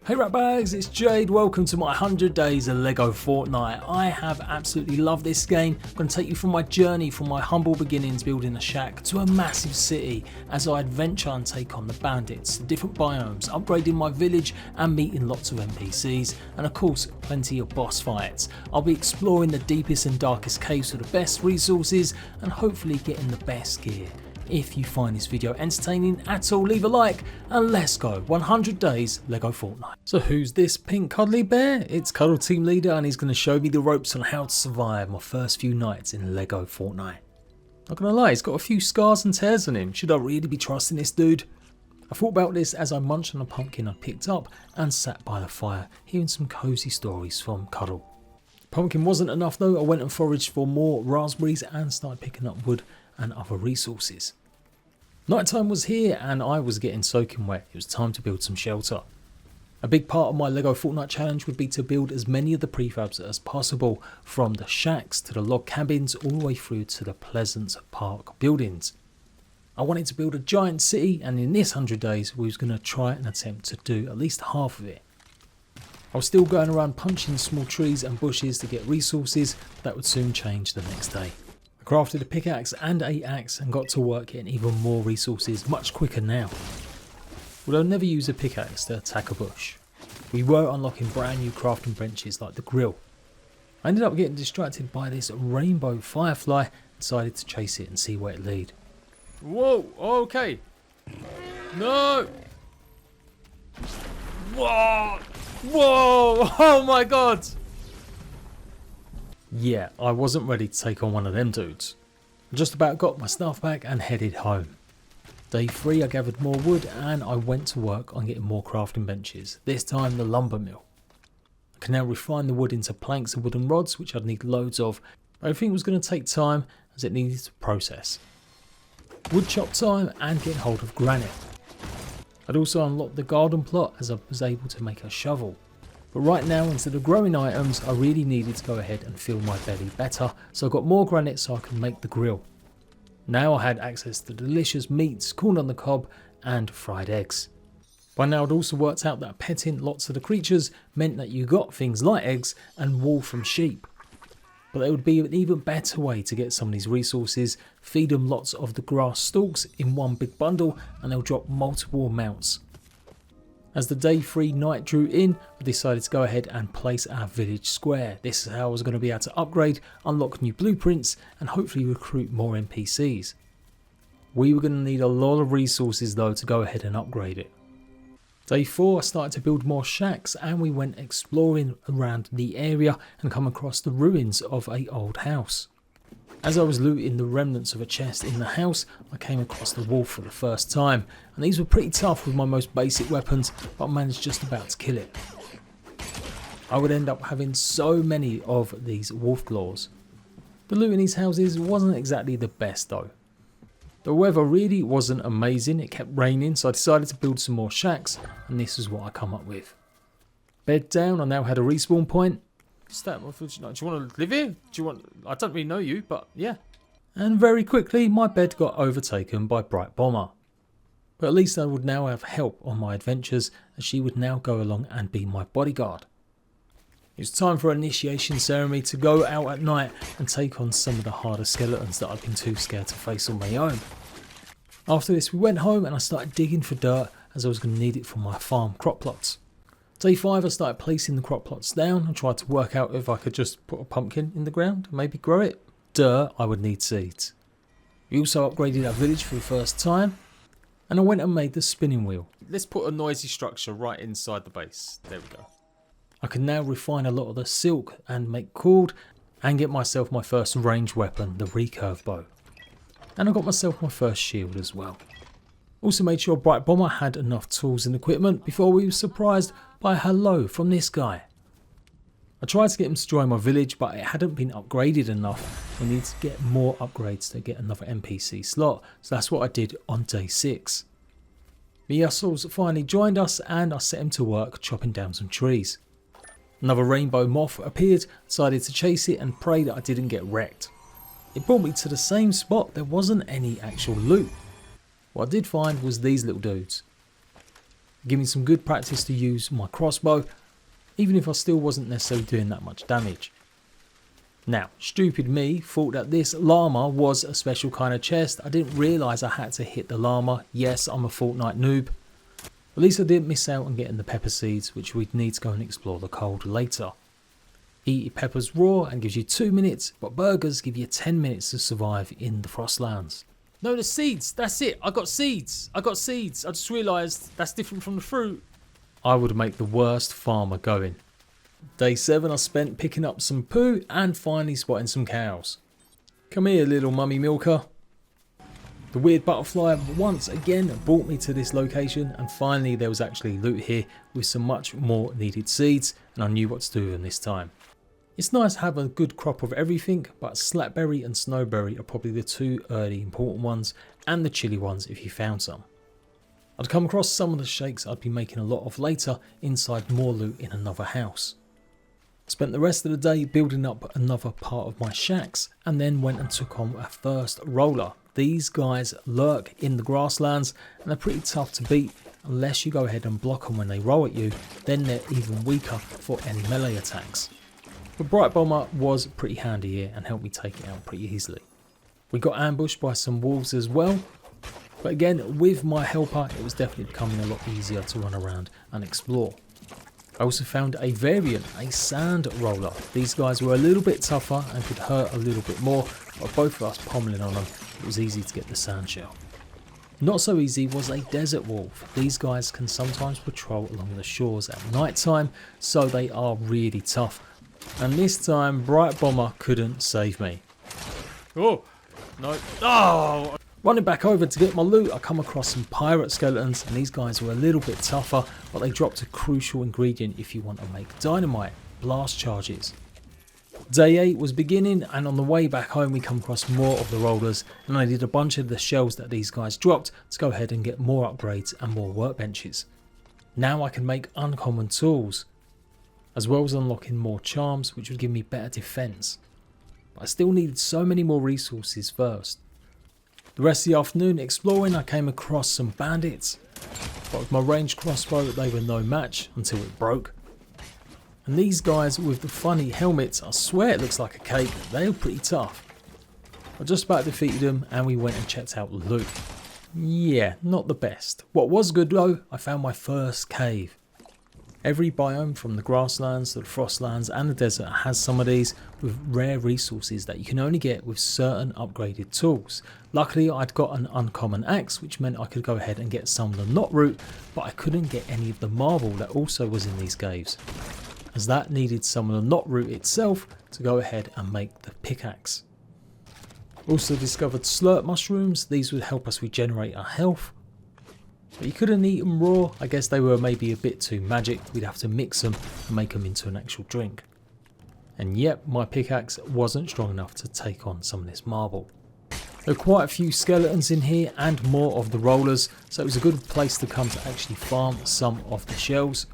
Hey ratbags, it's Jade. Welcome to my 100 days of LEGO Fortnite. I have absolutely loved this game. I'm going to take you from my journey from my humble beginnings building a shack to a massive city as I adventure and take on the bandits, the different biomes, upgrading my village and meeting lots of NPCs, and of course plenty of boss fights. I'll be exploring the deepest and darkest caves for the best resources and hopefully getting the best gear. If you find this video entertaining at all, leave a like and let's go 100 days LEGO Fortnite. So who's this pink cuddly bear? It's Cuddle Team Leader and he's going to show me the ropes on how to survive my first few nights in LEGO Fortnite. Not gonna lie, he's got a few scars and tears on him. Should I really be trusting this dude? I thought about this as I munched on a pumpkin I picked up and sat by the fire, hearing some cozy stories from Cuddle. Pumpkin wasn't enough though. I went and foraged for more raspberries and started picking up wood and other resources. Nighttime was here and I was getting soaking wet. It was time to build some shelter. A big part of my LEGO Fortnite challenge would be to build as many of the prefabs as possible, from the shacks to the log cabins all the way through to the Pleasance Park buildings. I wanted to build a giant city, and in this 100 days we was going to try and attempt to do at least half of it. I was still going around punching small trees and bushes to get resources that would soon change the next day. I crafted a pickaxe and a axe and got to work getting even more resources much quicker now. Although I never use a pickaxe to attack a bush. We were unlocking brand new crafting benches like the grill. I ended up getting distracted by this rainbow firefly and decided to chase it and see where it lead. Whoa, okay. No! Whoa! Whoa! Oh my god! Yeah, I wasn't ready to take on one of them dudes. I just about got my stuff back and headed home. Day 3 I gathered more wood and I went to work on getting more crafting benches, this time the lumber mill. I can now refine the wood into planks and wooden rods, which I'd need loads of, but everything was going to take time as it needed to process. Wood chop time and getting hold of granite. I'd also unlocked the garden plot as I was able to make a shovel. But right now, instead of growing items, I really needed to go ahead and fill my belly better, so I got more granite so I could make the grill. Now I had access to delicious meats, corn on the cob and fried eggs. By now I'd also worked out that petting lots of the creatures meant that you got things like eggs and wool from sheep. But there would be an even better way to get some of these resources: feed them lots of the grass stalks in one big bundle and they'll drop multiple amounts. As the day 3 night drew in, I decided to go ahead and place our village square. This is how I was going to be able to upgrade, unlock new blueprints and hopefully recruit more NPCs. We were going to need a lot of resources though to go ahead and upgrade it. Day 4 I started to build more shacks and we went exploring around the area and come across the ruins of an old house. As I was looting the remnants of a chest in the house, I came across the wolf for the first time, and these were pretty tough with my most basic weapons, but I managed just about to kill it. I would end up having so many of these wolf claws. The loot in these houses wasn't exactly the best though. The weather really wasn't amazing, it kept raining, so I decided to build some more shacks, and this is what I come up with. Bed down, I now had a respawn point. Do you want to live here? I don't really know you, but yeah. And very quickly my bed got overtaken by Bright Bomber. But at least I would now have help on my adventures, as she would now go along and be my bodyguard. It's time for an initiation ceremony to go out at night and take on some of the harder skeletons that I've been too scared to face on my own. After this we went home and I started digging for dirt, as I was going to need it for my farm crop plots. Day 5 I started placing the crop plots down and tried to work out if I could just put a pumpkin in the ground and maybe grow it. Duh, I would need seeds. We also upgraded our village for the first time and I went and made the spinning wheel. Let's put a noisy structure right inside the base. There we go. I can now refine a lot of the silk and make cord and get myself my first ranged weapon, the recurve bow. And I got myself my first shield as well. Also made sure Bright Bomber had enough tools and equipment before we were surprised by a hello from this guy. I tried to get him to join my village, but it hadn't been upgraded enough. We need to get more upgrades to get another NPC slot, so that's what I did on day 6. The Yussels finally joined us and I set him to work chopping down some trees. Another rainbow moth appeared, decided to chase it and pray that I didn't get wrecked. It brought me to the same spot. There wasn't any actual loot. What I did find was these little dudes. Give me some good practice to use my crossbow, even if I still wasn't necessarily doing that much damage. Now, stupid me thought that this llama was a special kind of chest. I didn't realise I had to hit the llama. Yes, I'm a FORTNITE noob. At least I didn't miss out on getting the pepper seeds, which we'd need to go and explore the cold later. Eat peppers raw and gives you 2 minutes, but burgers give you 10 minutes to survive in the Frostlands. No, the seeds, that's it, I got seeds. I just realised that's different from the fruit. I would make the worst farmer going. Day 7 I spent picking up some poo and finally spotting some cows. Come here, little mummy milker. The weird butterfly once again brought me to this location, and finally there was actually loot here with some much more needed seeds, and I knew what to do with them this time. It's nice to have a good crop of everything, but slackberry and snowberry are probably the 2 early important ones, and the chili ones if you found some. I'd come across some of the shakes I'd be making a lot of later inside more loot in another house. Spent the rest of the day building up another part of my shacks, and then went and took on a first roller. These guys lurk in the grasslands and they're pretty tough to beat unless you go ahead and block them when they roll at you, then they're even weaker for any melee attacks. The Bright Bomber was pretty handy here and helped me take it out pretty easily. We got ambushed by some wolves as well, but again with my helper it was definitely becoming a lot easier to run around and explore. I also found a variant, a sand roller. These guys were a little bit tougher and could hurt a little bit more, but both of us pommeling on them, it was easy to get the sand shell. Not so easy was a desert wolf. These guys can sometimes patrol along the shores at night time, so they are really tough. And this time Bright Bomber couldn't save me. Oh, no. Oh! Running back over to get my loot, I come across some pirate skeletons, and these guys were a little bit tougher, but they dropped a crucial ingredient if you want to make dynamite: blast charges. Day 8 was beginning, and on the way back home we come across more of the rollers, and I did a bunch of the shells that these guys dropped to go ahead and get more upgrades and more workbenches. Now I can make uncommon tools, as well as unlocking more charms which would give me better defense. But I still needed so many more resources first. The rest of the afternoon exploring, I came across some bandits, but with my ranged crossbow they were no match until it broke. And these guys with the funny helmets, I swear it looks like a cake, they were pretty tough. I just about defeated them and we went and checked out the loot. Yeah, not the best. What was good though, I found my first cave. Every biome from the grasslands to the frostlands and the desert has some of these with rare resources that you can only get with certain upgraded tools. Luckily I'd got an uncommon axe, which meant I could go ahead and get some of the knot root, but I couldn't get any of the marble that also was in these caves, as that needed some of the knot root itself to go ahead and make the pickaxe. Also discovered slurp mushrooms. These would help us regenerate our health. But you couldn't eat them raw. I guess they were maybe a bit too magic. We'd have to mix them and make them into an actual drink. And yep, my pickaxe wasn't strong enough to take on some of this marble. There are quite a few skeletons in here and more of the rollers, so it was a good place to come to actually farm some of the shells.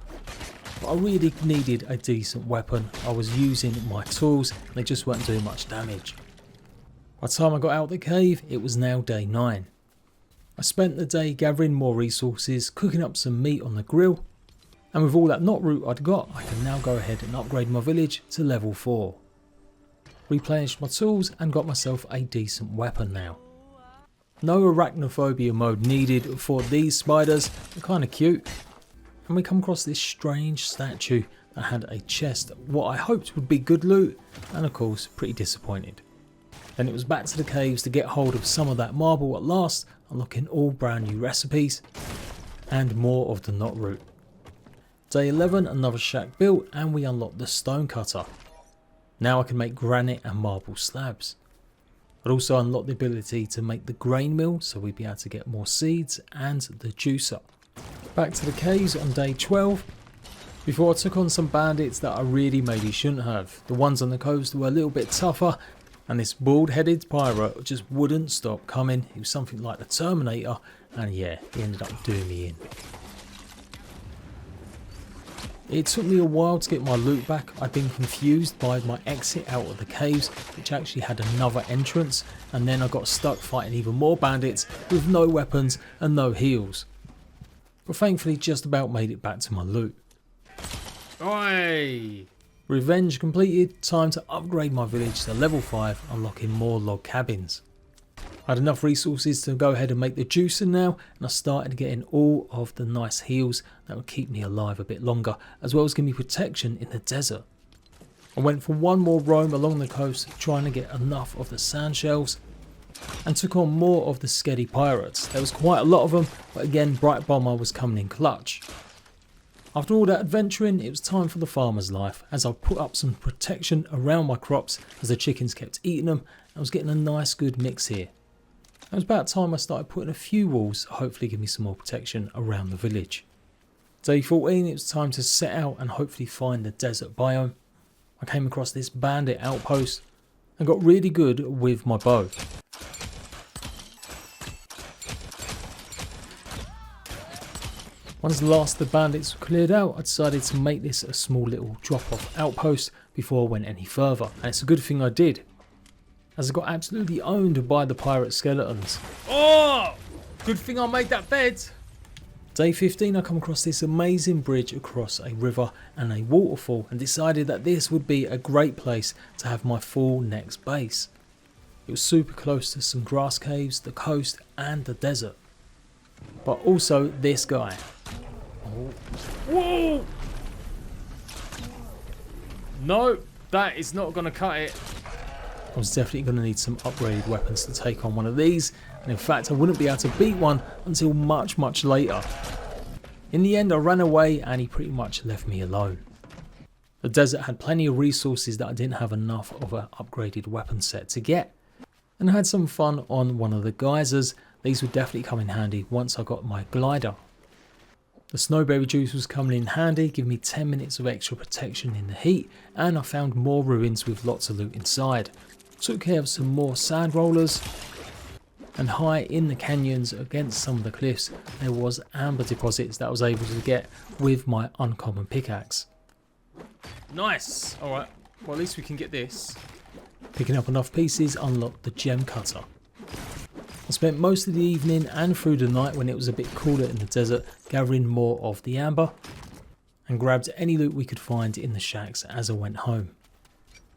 But I really needed a decent weapon. I was using my tools and they just weren't doing much damage. By the time I got out of the cave, it was now day 9. I spent the day gathering more resources, cooking up some meat on the grill, and with all that knot root I'd got, I can now go ahead and upgrade my village to level 4. Replenished my tools and got myself a decent weapon now. No arachnophobia mode needed for these spiders, they're kind of cute. And we come across this strange statue that had a chest, what I hoped would be good loot, and of course pretty disappointed. Then it was back to the caves to get hold of some of that marble at last, unlocking all brand new recipes and more of the knot root. Day 11, another shack built, and we unlocked the stone cutter. Now I can make granite and marble slabs. I'd also unlocked the ability to make the grain mill, so we'd be able to get more seeds, and the juicer. Back to the caves on day 12, before I took on some bandits that I really maybe shouldn't have. The ones on the coast were a little bit tougher, and this bald-headed pirate just wouldn't stop coming. He was something like the Terminator, and yeah, he ended up doing me in. It took me a while to get my loot back. I'd been confused by my exit out of the caves, which actually had another entrance, and then I got stuck fighting even more bandits with no weapons and no heals. but thankfully just about made it back to my loot. Oi! Revenge completed, time to upgrade my village to level 5, unlocking more log cabins. I had enough resources to go ahead and make the juicer now, and I started getting all of the nice heals that would keep me alive a bit longer, as well as give me protection in the desert. I went for one more roam along the coast, trying to get enough of the sand shells, and took on more of the sketty pirates. There was quite a lot of them, but again Bright Bomber was coming in clutch. After all that adventuring, it was time for the farmer's life, as I put up some protection around my crops as the chickens kept eating them. I was getting a nice good mix here. It was about time I started putting a few walls to hopefully give me some more protection around the village. Day 14, it was time to set out and hopefully find the desert biome. I came across this bandit outpost and got really good with my bow. Once the last of the bandits were cleared out, I decided to make this a small little drop-off outpost before I went any further, and it's a good thing I did, as I got absolutely owned by the pirate skeletons. Oh! Good thing I made that bed! Day 15, I come across this amazing bridge across a river and a waterfall, and decided that this would be a great place to have my full next base. It was super close to some grass caves, the coast and the desert. But also this guy. Oh. Whoa! No, that is not going to cut it. I was definitely going to need some upgraded weapons to take on one of these, and in fact I wouldn't be able to beat one until much later. In the end I ran away and he pretty much left me alone. The desert had plenty of resources that I didn't have enough of an upgraded weapon set to get, and I had some fun on one of the geysers. These would definitely come in handy once I got my glider. The snowberry juice was coming in handy, giving me 10 minutes of extra protection in the heat, and I found more ruins with lots of loot inside. Took care of some more sand rollers, and high in the canyons against some of the cliffs there was amber deposits that I was able to get with my uncommon pickaxe. Nice! Alright, well at least we can get this. Picking up enough pieces unlocked the gem cutter. I spent most of the evening and through the night when it was a bit cooler in the desert gathering more of the amber, and grabbed any loot we could find in the shacks as I went home.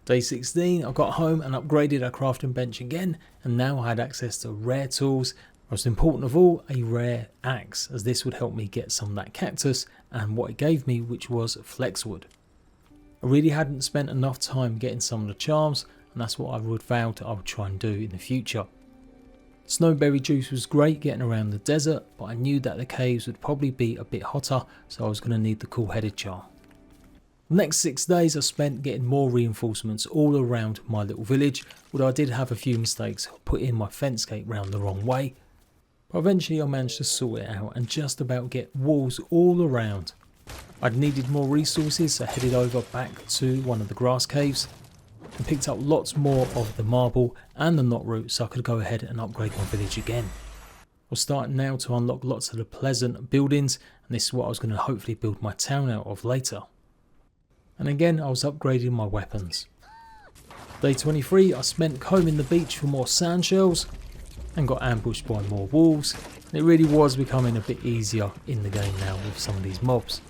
Day 16, I got home and upgraded our crafting bench again, and now I had access to rare tools, most important of all a rare axe, as this would help me get some of that cactus and what it gave me, which was flexwood. I really hadn't spent enough time getting some of the charms, and that's what I would vow that I would try and do in the future. Snowberry juice was great getting around the desert, but I knew that the caves would probably be a bit hotter, so I was going to need the cool-headed charm. The next 6 days I spent getting more reinforcements all around my little village, although I did have a few mistakes, putting my fence gate round the wrong way. But eventually I managed to sort it out and just about get walls all around. I'd needed more resources, so I headed over back to one of the grass caves and picked up lots more of the marble and the knot root so I could go ahead and upgrade my village again. I was starting now to unlock lots of the pleasant buildings, and this is what I was going to hopefully build my town out of later. And again I was upgrading my weapons. Day 23 I spent combing the beach for more sand shells and got ambushed by more wolves, and it really was becoming a bit easier in the game now with some of these mobs.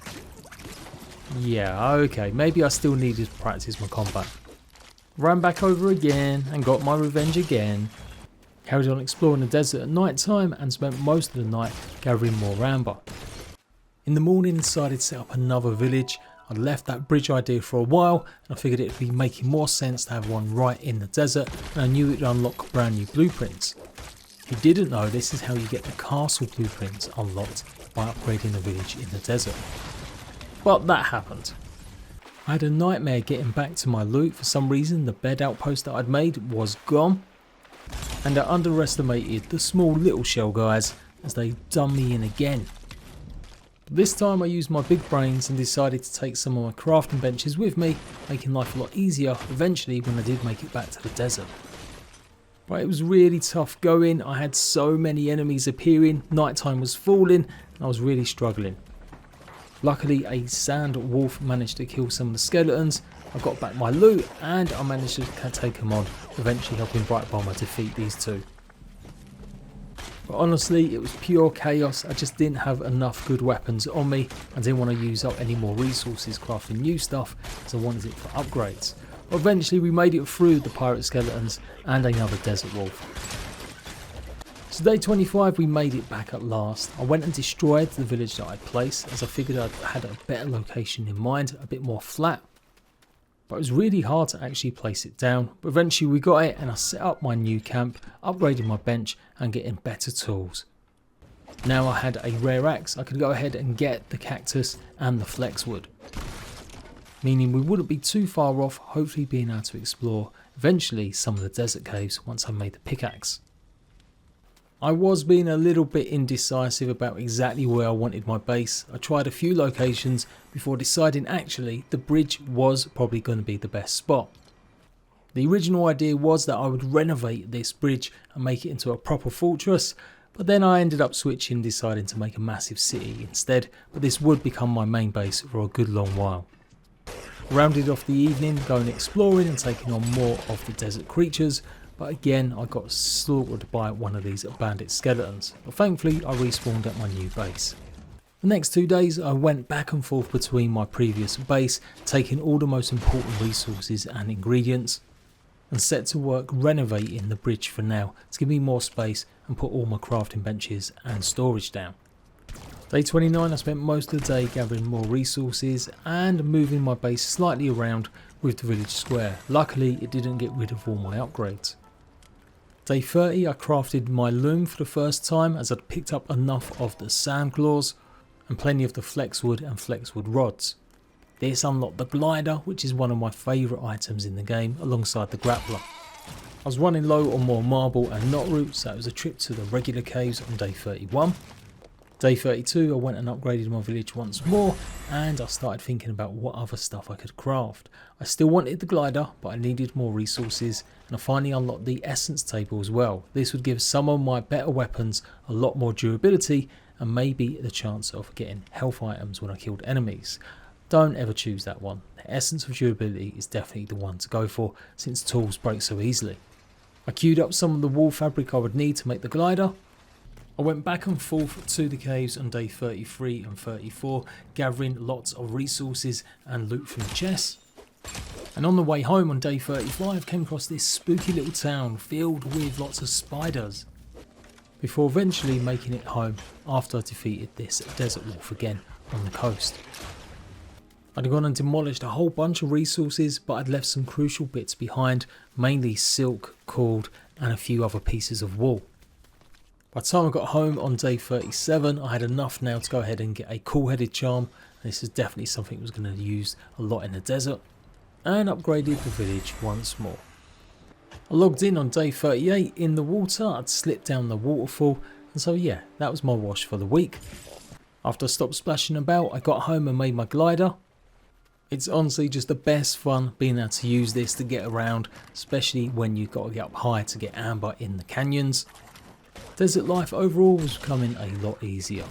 Yeah, okay, maybe I still needed to practice my combat. Ran back over again and got my revenge again. Carried on exploring the desert at night time and spent most of the night gathering more amber. In the morning decided to set up another village. I'd left that bridge idea for a while, and I figured it would be making more sense to have one right in the desert, and I knew it would unlock brand new blueprints. If you didn't know, this is how you get the castle blueprints unlocked, by upgrading the village in the desert. But that happened. I had a nightmare getting back to my loot. For some reason the bed outpost that I'd made was gone, and I underestimated the small little shell guys as they done me in again. But this time I used my big brains and decided to take some of my crafting benches with me, making life a lot easier eventually when I did make it back to the desert. But it was really tough going. I had so many enemies appearing, nighttime was falling, and I was really struggling. Luckily a sand wolf managed to kill some of the skeletons. I got back my loot and I managed to take them on, eventually helping Bright Bomber defeat these two. But honestly, it was pure chaos. I just didn't have enough good weapons on me. I didn't want to use up any more resources crafting new stuff, so I wanted it for upgrades. But eventually we made it through the pirate skeletons and another desert wolf. So day 25 we made it back at last. I went and destroyed the village that I'd placed, as I figured I had a better location in mind, a bit more flat. But it was really hard to actually place it down. But eventually we got it and I set up my new camp, upgraded my bench and getting better tools. Now I had a rare axe, I could go ahead and get the cactus and the flex wood. Meaning we wouldn't be too far off, hopefully being able to explore eventually some of the desert caves once I made the pickaxe. I was being a little bit indecisive about exactly where I wanted my base. I tried a few locations before deciding actually the bridge was probably going to be the best spot. The original idea was that I would renovate this bridge and make it into a proper fortress, but then I ended up switching, deciding to make a massive city instead, but this would become my main base for a good long while. Rounded off the evening going exploring and taking on more of the desert creatures, but again I got slaughtered by one of these bandit skeletons, but thankfully I respawned at my new base. The next 2 days I went back and forth between my previous base, taking all the most important resources and ingredients, and set to work renovating the bridge for now to give me more space and put all my crafting benches and storage down. Day 29 I spent most of the day gathering more resources and moving my base slightly around with the village square. Luckily it didn't get rid of all my upgrades. Day 30 I crafted my loom for the first time, as I'd picked up enough of the sand claws and plenty of the flexwood and flexwood rods. This unlocked the glider, which is one of my favourite items in the game, alongside the grappler. I was running low on more marble and knot root, so it was a trip to the regular caves on day 31. Day 32 I went and upgraded my village once more, and I started thinking about what other stuff I could craft. I still wanted the glider, but I needed more resources, and I finally unlocked the essence table as well. This would give some of my better weapons a lot more durability and maybe the chance of getting health items when I killed enemies. Don't ever choose that one. The essence of durability is definitely the one to go for, since tools break so easily. I queued up some of the wool fabric I would need to make the glider. I went back and forth to the caves on day 33 and 34, gathering lots of resources and loot from the chests. And on the way home on day 35 came across this spooky little town filled with lots of spiders, before eventually making it home after I defeated this desert wolf again on the coast. I'd gone and demolished a whole bunch of resources, but I'd left some crucial bits behind, mainly silk, cord and a few other pieces of wool. By the time I got home on day 37 I had enough now to go ahead and get a cool-headed charm. This is definitely something I was going to use a lot in the desert, and upgraded the village once more. I logged in on day 38 in the water. I'd slipped down the waterfall, and so yeah, that was my wash for the week. After I stopped splashing about I got home and made my glider. It's honestly just the best fun being able to use this to get around, especially when you've got to get up high to get amber in the canyons. Desert life overall was becoming a lot easier.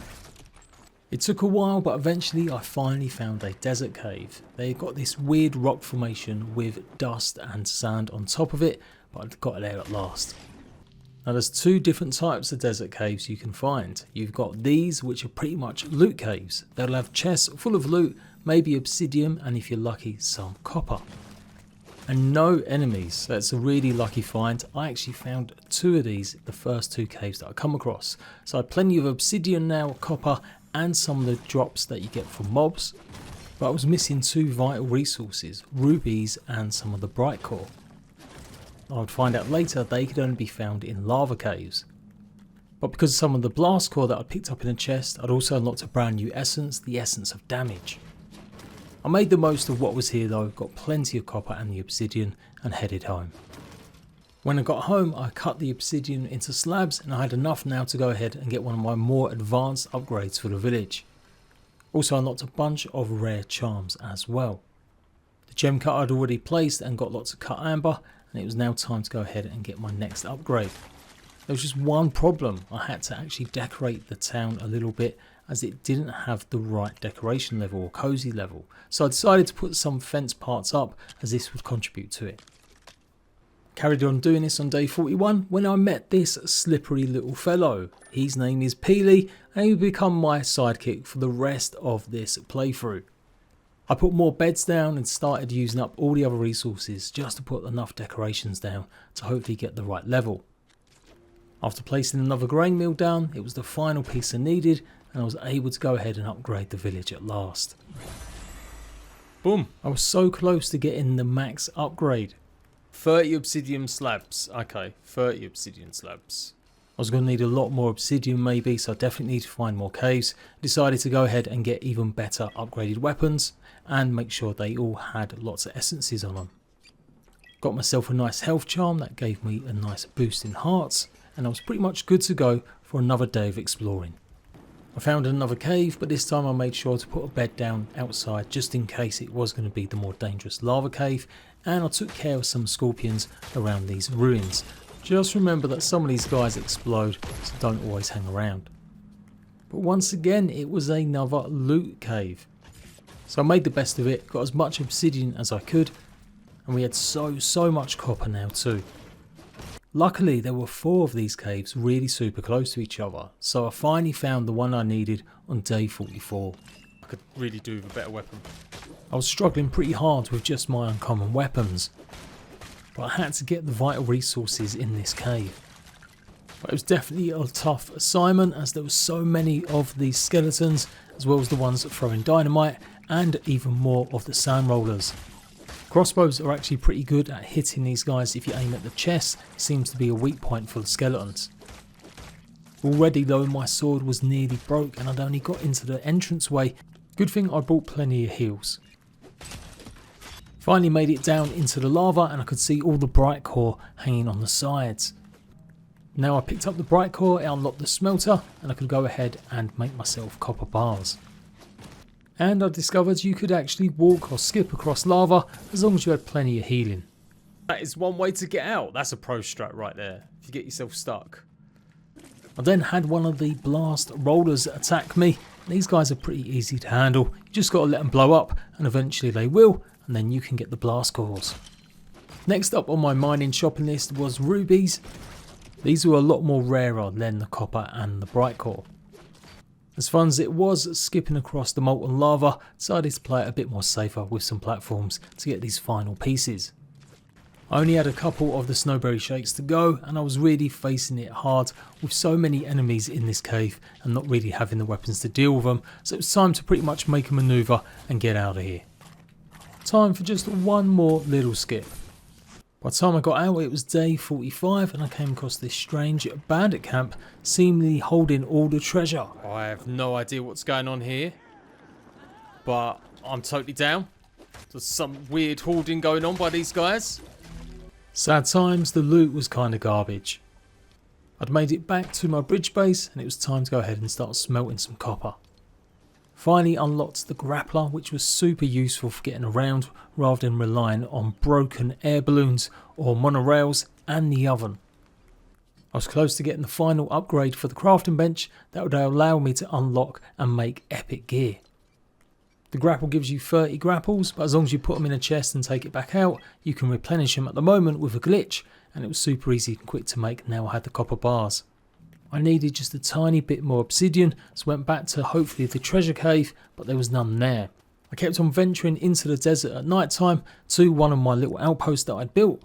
It took a while, but eventually I finally found a desert cave. They got this weird rock formation with dust and sand on top of it, but I got there at last. Now there's two different types of desert caves you can find. You've got these, which are pretty much loot caves. They'll have chests full of loot, maybe obsidian, and if you're lucky, some copper. And no enemies, so it's a really lucky find. I actually found two of these, the first two caves that I come across. So I had plenty of obsidian now, copper, and some of the drops that you get from mobs. But I was missing two vital resources, rubies and some of the bright core. I would find out later they could only be found in lava caves. But because of some of the blast core that I picked up in a chest, I'd also unlocked a brand new essence, the essence of damage. I made the most of what was here though, got plenty of copper and the obsidian, and headed home. When I got home I cut the obsidian into slabs, and I had enough now to go ahead and get one of my more advanced upgrades for the village. Also unlocked a bunch of rare charms as well. The gem cut I'd already placed and got lots of cut amber, and it was now time to go ahead and get my next upgrade. There was just one problem. I had to actually decorate the town a little bit, as it didn't have the right decoration level or cozy level. So I decided to put some fence parts up, as this would contribute to it. Carried on doing this on day 41 when I met this slippery little fellow. His name is Peely and he will become my sidekick for the rest of this playthrough. I put more beds down and started using up all the other resources just to put enough decorations down to hopefully get the right level. After placing another grain mill down, it was the final piece I needed and I was able to go ahead and upgrade the village at last. Boom! I was so close to getting the max upgrade. 30 obsidian slabs. Okay, 30 obsidian slabs. I was going to need a lot more obsidian maybe, so I definitely need to find more caves. Decided to go ahead and get even better upgraded weapons and make sure they all had lots of essences on them. Got myself a nice health charm that gave me a nice boost in hearts and I was pretty much good to go for another day of exploring. I found another cave, but this time I made sure to put a bed down outside just in case it was going to be the more dangerous lava cave, and I took care of some scorpions around these ruins. Just remember that some of these guys explode, so don't always hang around. But once again it was another loot cave. So I made the best of it, got as much obsidian as I could, and we had so much copper now too. Luckily there were 4 of these caves really super close to each other, so I finally found the one I needed on day 44. I could really do with a better weapon. I was struggling pretty hard with just my uncommon weapons, but I had to get the vital resources in this cave. But it was definitely a tough assignment as there were so many of these skeletons, as well as the ones throwing dynamite and even more of the sand rollers. Crossbows are actually pretty good at hitting these guys if you aim at the chest. It seems to be a weak point for the skeletons. Already though my sword was nearly broke and I'd only got into the entranceway. Good thing I brought plenty of heals. Finally made it down into the lava and I could see all the bright core hanging on the sides. Now I picked up the bright core, it unlocked the smelter and I could go ahead and make myself copper bars. And I discovered you could actually walk or skip across lava as long as you had plenty of healing. That is one way to get out. That's a pro strat right there, if you get yourself stuck. I then had one of the blast rollers attack me. These guys are pretty easy to handle. You just got to let them blow up and eventually they will, and then you can get the blast cores. Next up on my mining shopping list was rubies. These were a lot more rarer than the copper and the bright core. As fun as it was skipping across the molten lava, decided to play it a bit more safer with some platforms to get these final pieces. I only had a couple of the snowberry shakes to go and I was really facing it hard with so many enemies in this cave and not really having the weapons to deal with them, so it was time to pretty much make a manoeuvre and get out of here. Time for just one more little skip. By the time I got out it was day 45 and I came across this strange bandit camp seemingly holding all the treasure. I have no idea what's going on here, but I'm totally down. There's some weird hoarding going on by these guys. Sad times, the loot was kind of garbage. I'd made it back to my bridge base and it was time to go ahead and start smelting some copper. Finally unlocked the grappler, which was super useful for getting around rather than relying on broken air balloons or monorails and the oven. I was close to getting the final upgrade for the crafting bench that would allow me to unlock and make epic gear. The grapple gives you 30 grapples, but as long as you put them in a chest and take it back out, you can replenish them at the moment with a glitch, and it was super easy and quick to make now I had the copper bars. I needed just a tiny bit more obsidian, so went back to hopefully the treasure cave, but there was none there. I kept on venturing into the desert at night time to one of my little outposts that I'd built,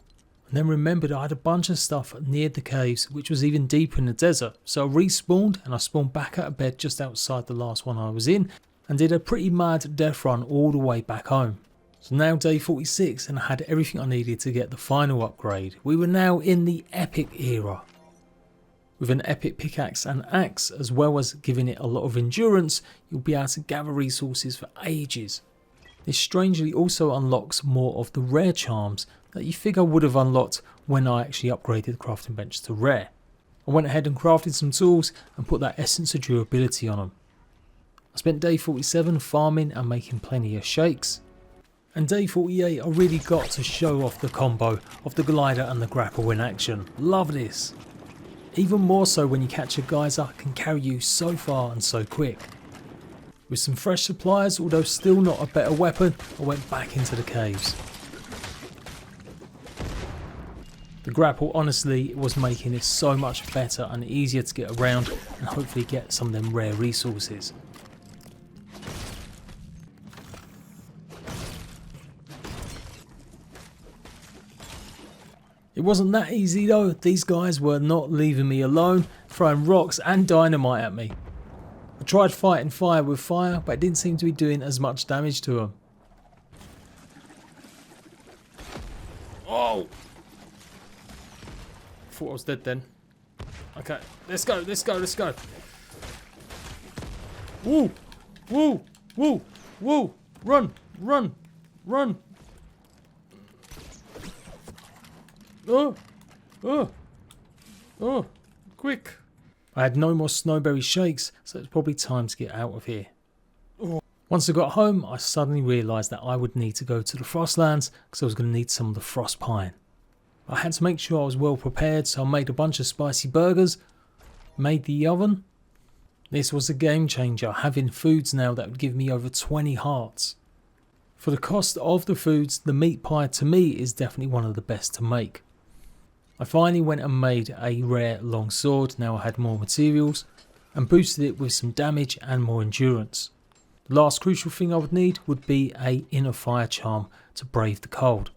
and then remembered I had a bunch of stuff near the caves which was even deeper in the desert, so I respawned and I spawned back out of bed just outside the last one I was in, and did a pretty mad death run all the way back home. So now day 46 and I had everything I needed to get the final upgrade. We were now in the epic era. With an epic pickaxe and axe, as well as giving it a lot of endurance, you'll be able to gather resources for ages. This strangely also unlocks more of the rare charms that you figure would have unlocked when I actually upgraded the crafting bench to rare. I went ahead and crafted some tools and put that essence of durability on them. I spent day 47 farming and making plenty of shakes. And day 48 I really got to show off the combo of the glider and the grapple in action. Love this. Even more so when you catch a geyser can carry you so far and so quick. With some fresh supplies, although still not a better weapon, I went back into the caves. The grapple honestly was making it so much better and easier to get around and hopefully get some of them rare resources. It wasn't that easy though. These guys were not leaving me alone, throwing rocks and dynamite at me. I tried fighting fire with fire, but it didn't seem to be doing as much damage to them. Oh! Thought I was dead then. Okay, let's go, let's go, let's go. Woo! Woo! Woo! Woo! Run! Run! Run! Oh! Oh! Oh! Quick! I had no more snowberry shakes, so it's probably time to get out of here. Oh. Once I got home, I suddenly realised that I would need to go to the Frostlands because I was going to need some of the frost pine. I had to make sure I was well prepared, so I made a bunch of spicy burgers, made the oven. This was a game changer, having foods now that would give me over 20 hearts. For the cost of the foods, the meat pie to me is definitely one of the best to make. I finally went and made a rare long sword, now I had more materials, and boosted it with some damage and more endurance. The last crucial thing I would need would be an inner fire charm to brave the cold.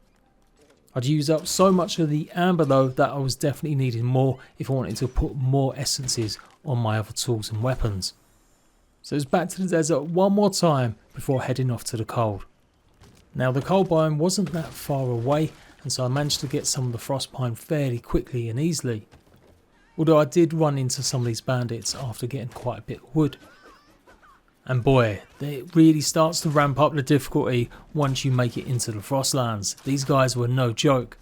I'd use up so much of the amber though that I was definitely needing more if I wanted to put more essences on my other tools and weapons. So it was back to the desert one more time before heading off to the cold. Now the cold biome wasn't that far away, and so I managed to get some of the frost pine fairly quickly and easily. Although I did run into some of these bandits after getting quite a bit of wood. And boy, it really starts to ramp up the difficulty once you make it into the Frostlands. These guys were no joke.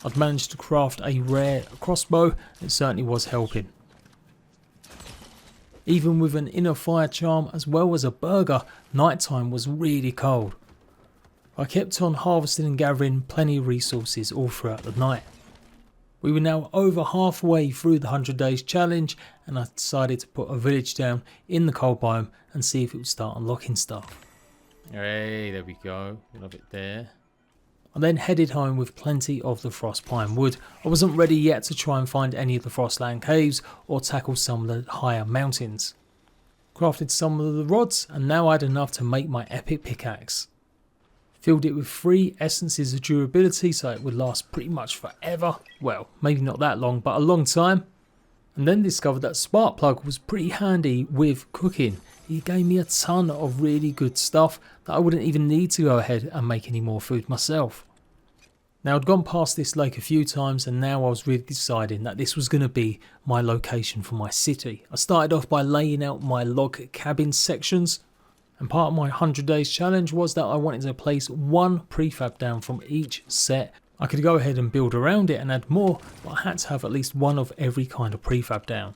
I'd managed to craft a rare crossbow, it certainly was helping. Even with an inner fire charm as well as a burger, nighttime was really cold. I kept on harvesting and gathering plenty of resources all throughout the night. We were now over halfway through the 100 days challenge, and I decided to put a village down in the cold biome and see if it would start unlocking stuff. Hey, there we go, love it there. I then headed home with plenty of the frost pine wood. I wasn't ready yet to try and find any of the Frostland caves or tackle some of the higher mountains. Crafted some of the rods, and now I had enough to make my epic pickaxe. Filled it with 3 essences of durability so it would last pretty much forever. Well, maybe not that long, but a long time. And then discovered that spark plug was pretty handy with cooking. It gave me a ton of really good stuff that I wouldn't even need to go ahead and make any more food myself. Now I'd gone past this lake a few times, and now I was really deciding that this was going to be my location for my city. I started off by laying out my log cabin sections. And part of my 100 days challenge was that I wanted to place 1 prefab down from each set. I could go ahead and build around it and add more, but I had to have at least 1 of every kind of prefab down.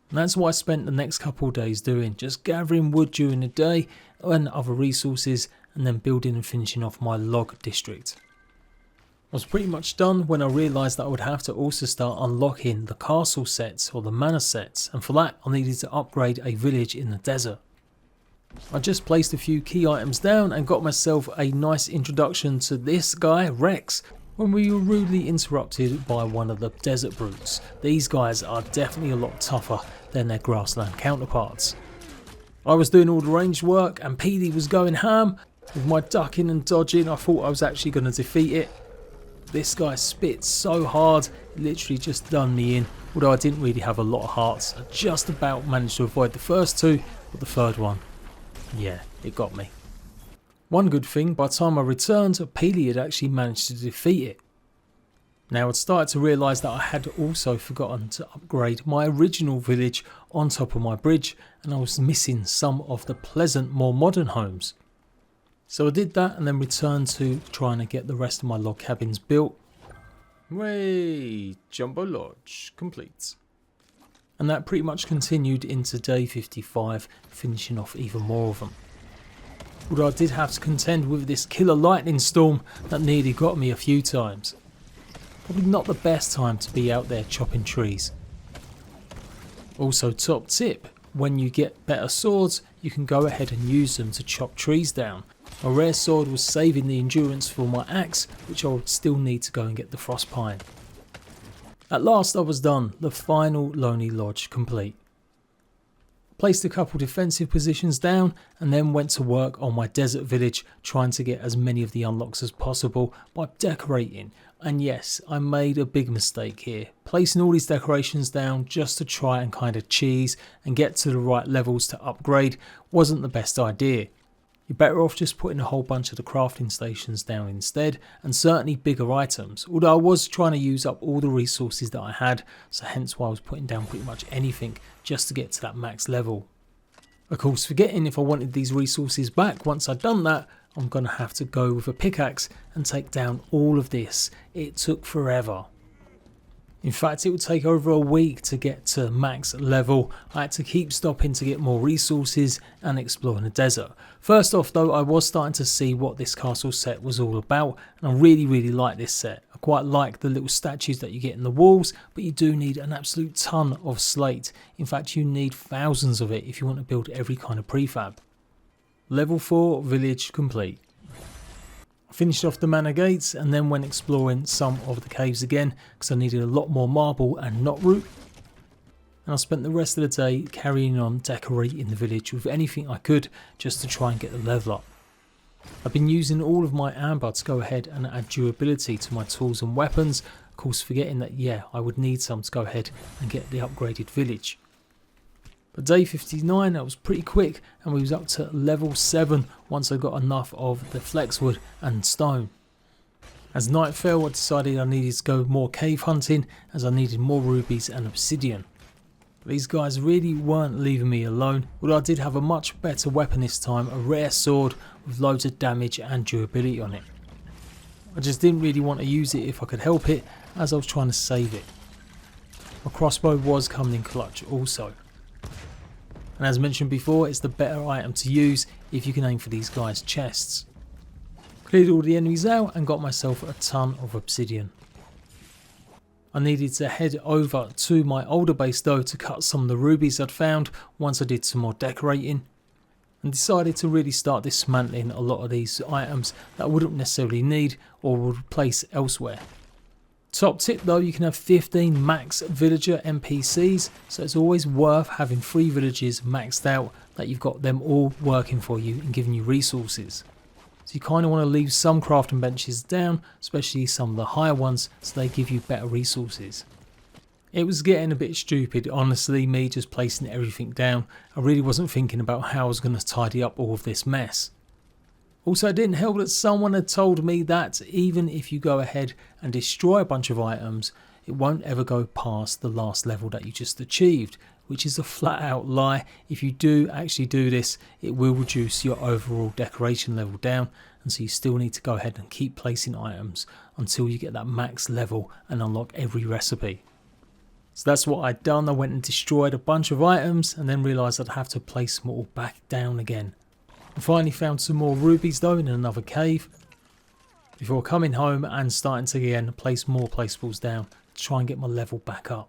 And that's what I spent the next couple of days doing, just gathering wood during the day and other resources, and then building and finishing off my log district. I was pretty much done when I realised that I would have to also start unlocking the castle sets or the manor sets, and for that I needed to upgrade a village in the desert. I just placed a few key items down and got myself a nice introduction to this guy, Rex, when we were rudely interrupted by one of the desert brutes. These guys are definitely a lot tougher than their grassland counterparts. I was doing all the ranged work and PD was going ham. With my ducking and dodging, I thought I was actually going to defeat it. This guy spit so hard, it literally just done me in. Although I didn't really have a lot of hearts, I just about managed to avoid the first 2, but the third one, yeah, it got me. One good thing, by the time I returned, Peely had actually managed to defeat it. Now I'd started to realise that I had also forgotten to upgrade my original village on top of my bridge, and I was missing some of the pleasant, more modern homes. So I did that and then returned to trying to get the rest of my log cabins built. Way, Jumbo Lodge complete. And that pretty much continued into day 55, finishing off even more of them. Although I did have to contend with this killer lightning storm that nearly got me a few times. Probably not the best time to be out there chopping trees. Also, top tip, when you get better swords, you can go ahead and use them to chop trees down. A rare sword was saving the endurance for my axe, which I would still need to go and get the frost pine. At last I was done, the final Lonely Lodge complete. Placed a couple defensive positions down and then went to work on my desert village, trying to get as many of the unlocks as possible by decorating. And yes, I made a big mistake here. Placing all these decorations down just to try and kind of cheese and get to the right levels to upgrade wasn't the best idea. You're better off just putting a whole bunch of the crafting stations down instead, and certainly bigger items, although I was trying to use up all the resources that I had, so hence why I was putting down pretty much anything just to get to that max level. Of course, forgetting if I wanted these resources back once I'd done that, I'm going to have to go with a pickaxe and take down all of this. It took forever. In fact, it would take over a week to get to max level. I had to keep stopping to get more resources and exploring the desert. First off though, I was starting to see what this castle set was all about, and I really like this set. I quite like the little statues that you get in the walls, but you do need an absolute ton of slate. In fact, you need thousands of it if you want to build every kind of prefab. Level 4 village complete. I finished off the manor gates and then went exploring some of the caves again because I needed a lot more marble and knot root. And I spent the rest of the day carrying on decorating the village with anything I could just to try and get the level up. I've been using all of my amber to go ahead and add durability to my tools and weapons, of course forgetting that I would need some to go ahead and get the upgraded village. But day 59, that was pretty quick, and we was up to level 7 once I got enough of the flexwood and stone. As night fell, I decided I needed to go more cave hunting as I needed more rubies and obsidian. But these guys really weren't leaving me alone, although I did have a much better weapon this time, a rare sword with loads of damage and durability on it. I just didn't really want to use it if I could help it, as I was trying to save it. My crossbow was coming in clutch also. And as mentioned before, it's the better item to use if you can aim for these guys' chests. Cleared all the enemies out and got myself a ton of obsidian. I needed to head over to my older base though to cut some of the rubies I'd found once I did some more decorating, and decided to really start dismantling a lot of these items that I wouldn't necessarily need or would replace elsewhere. Top tip though, you can have 15 max villager NPCs, so it's always worth having 3 villages maxed out, that you've got them all working for you and giving you resources. So you kind of want to leave some crafting benches down, especially some of the higher ones, so they give you better resources. It was getting a bit stupid, honestly, me just placing everything down. I really wasn't thinking about how I was going to tidy up all of this mess. Also, it didn't help that someone had told me that even if you go ahead and destroy a bunch of items, it won't ever go past the last level that you just achieved, which is a flat out lie. If you do actually do this, it will reduce your overall decoration level down, and so you still need to go ahead and keep placing items until you get that max level and unlock every recipe. So that's what I'd done. I went and destroyed a bunch of items and then realised I'd have to place them all back down again. I finally found some more rubies though in another cave before coming home and starting to again place more placeables down to try and get my level back up.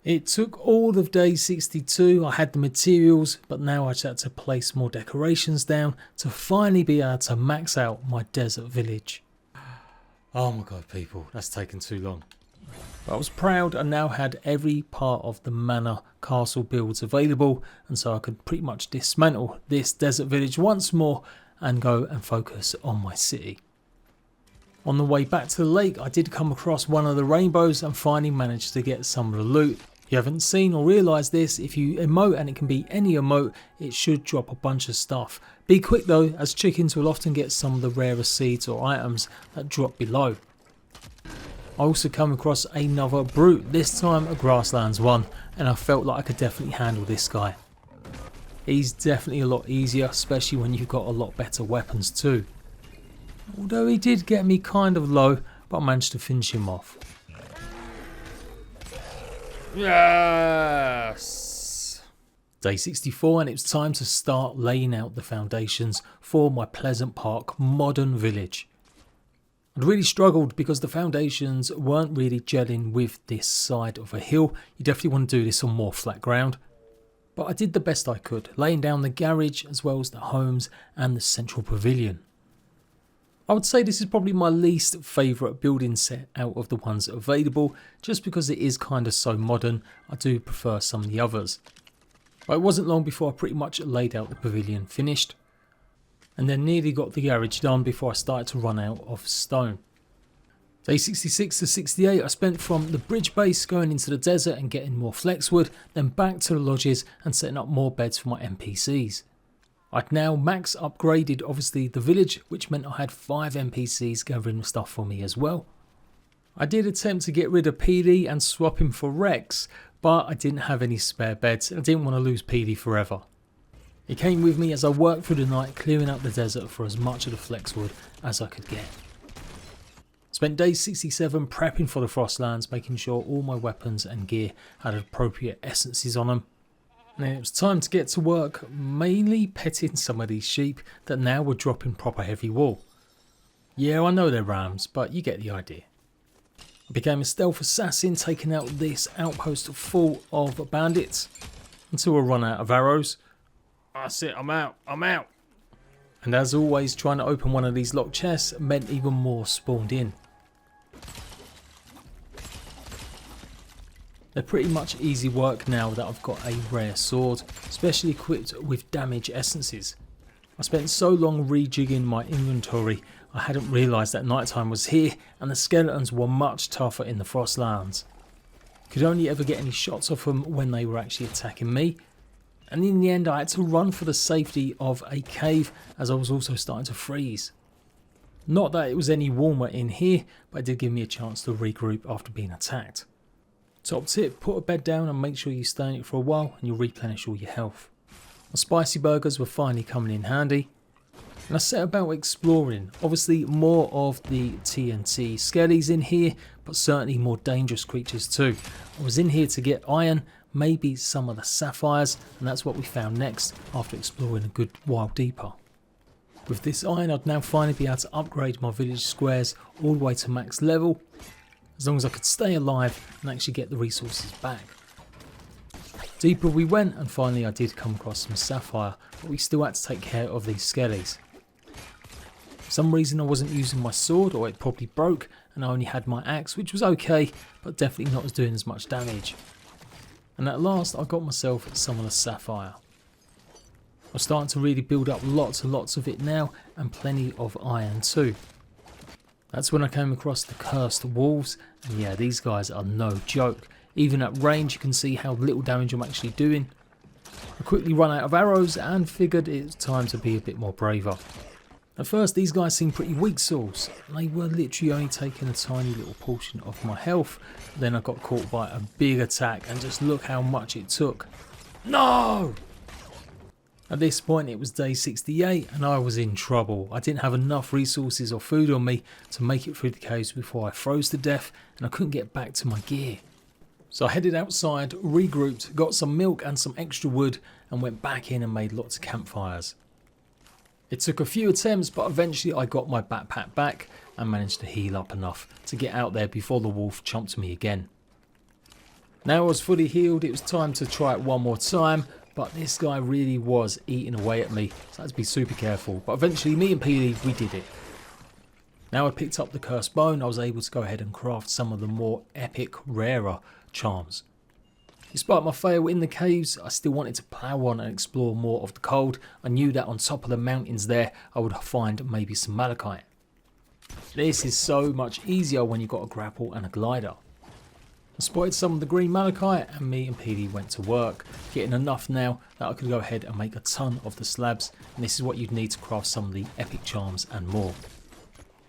It took all of day 62, I had the materials, but now I just had to place more decorations down to finally be able to max out my desert village. Oh my god people, that's taken too long. But I was proud I now had every part of the manor castle builds available, and so I could pretty much dismantle this desert village once more and go and focus on my city. On the way back to the lake, I did come across one of the rainbows and finally managed to get some of the loot. If you haven't seen or realised this, if you emote, and it can be any emote, it should drop a bunch of stuff. Be quick though, as chickens will often get some of the rarest seeds or items that drop below. I also come across another brute, this time a Grasslands one, and I felt like I could definitely handle this guy. He's definitely a lot easier, especially when you've got a lot better weapons too. Although he did get me kind of low, but I managed to finish him off. Yes! Day 64, and it's time to start laying out the foundations for my Pleasant Park modern village. I'd really struggled because the foundations weren't really gelling with this side of a hill. You definitely want to do this on more flat ground. But I did the best I could, laying down the garage as well as the homes and the central pavilion. I would say this is probably my least favourite building set out of the ones available, just because it is kind of so modern. I do prefer some of the others. But it wasn't long before I pretty much laid out the pavilion finished, and then nearly got the garage done before I started to run out of stone. Day 66 to 68 I spent from the bridge base going into the desert and getting more flexwood, then back to the lodges and setting up more beds for my NPCs. I'd now max upgraded obviously the village, which meant I had 5 NPCs gathering stuff for me as well. I did attempt to get rid of PD and swap him for Rex, but I didn't have any spare beds and I didn't want to lose PD forever. He came with me as I worked through the night clearing up the desert for as much of the flexwood as I could get. Spent day 67 prepping for the Frostlands, making sure all my weapons and gear had appropriate essences on them. And it was time to get to work, mainly petting some of these sheep that now were dropping proper heavy wool. Yeah, I know they're rams, but you get the idea. I became a stealth assassin, taking out this outpost full of bandits until I run out of arrows. That's it, I'm out. And as always, trying to open one of these locked chests meant even more spawned in. They're pretty much easy work now that I've got a rare sword, especially equipped with damage essences. I spent so long rejigging my inventory, I hadn't realised that nighttime was here and the skeletons were much tougher in the Frostlands. Could only ever get any shots off them when they were actually attacking me, and in the end I had to run for the safety of a cave as I was also starting to freeze. Not that it was any warmer in here, but it did give me a chance to regroup after being attacked. Top tip, put a bed down and make sure you stay in it for a while and you'll replenish all your health. My spicy burgers were finally coming in handy, and I set about exploring. Obviously more of the TNT skellies in here, but certainly more dangerous creatures too. I was in here to get iron, maybe some of the sapphires, and that's what we found next after exploring a good while deeper. With this iron I'd now finally be able to upgrade my village squares all the way to max level, as long as I could stay alive and actually get the resources back. Deeper we went and finally I did come across some sapphire, but we still had to take care of these skellies. For some reason I wasn't using my sword, or it probably broke, and I only had my axe, which was okay, but definitely not as doing as much damage. And at last I got myself some of the sapphire. I'm starting to really build up lots and lots of it now, and plenty of iron too. That's when I came across the cursed wolves, and yeah, these guys are no joke. Even at range you can see how little damage I'm actually doing. I quickly run out of arrows and figured it was time to be a bit more braver. At first these guys seemed pretty weak sauce. They were literally only taking a tiny little portion of my health. Then I got caught by a big attack and just look how much it took. No! At this point it was day 68 and I was in trouble. I didn't have enough resources or food on me to make it through the caves before I froze to death, and I couldn't get back to my gear. So I headed outside, regrouped, got some milk and some extra wood, and went back in and made lots of campfires. It took a few attempts, but eventually I got my backpack back and managed to heal up enough to get out there before the wolf chomped me again. Now I was fully healed, it was time to try it one more time, but this guy really was eating away at me, so I had to be super careful. But eventually me and PD, we did it. Now I picked up the cursed bone, I was able to go ahead and craft some of the more epic, rarer charms. Despite my fail in the caves, I still wanted to plough on and explore more of the cold. I knew that on top of the mountains there, I would find maybe some malachite. This is so much easier when you've got a grapple and a glider. I spotted some of the green malachite and me and PD went to work, getting enough now that I could go ahead and make a ton of the slabs, and this is what you'd need to craft some of the epic charms and more.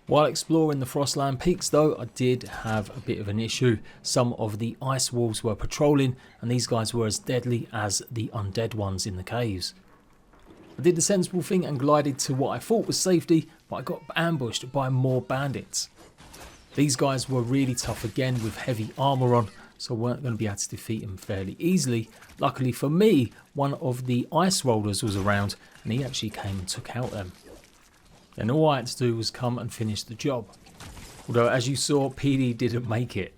While exploring the Frostland peaks though, I did have a bit of an issue. Some of the ice wolves were patrolling, and these guys were as deadly as the undead ones in the caves. I did the sensible thing and glided to what I thought was safety, but I got ambushed by more bandits. These guys were really tough again with heavy armour on, so I weren't going to be able to defeat them fairly easily. Luckily for me, one of the ice rollers was around and he actually came and took out them. Then all I had to do was come and finish the job. Although as you saw, PD didn't make it.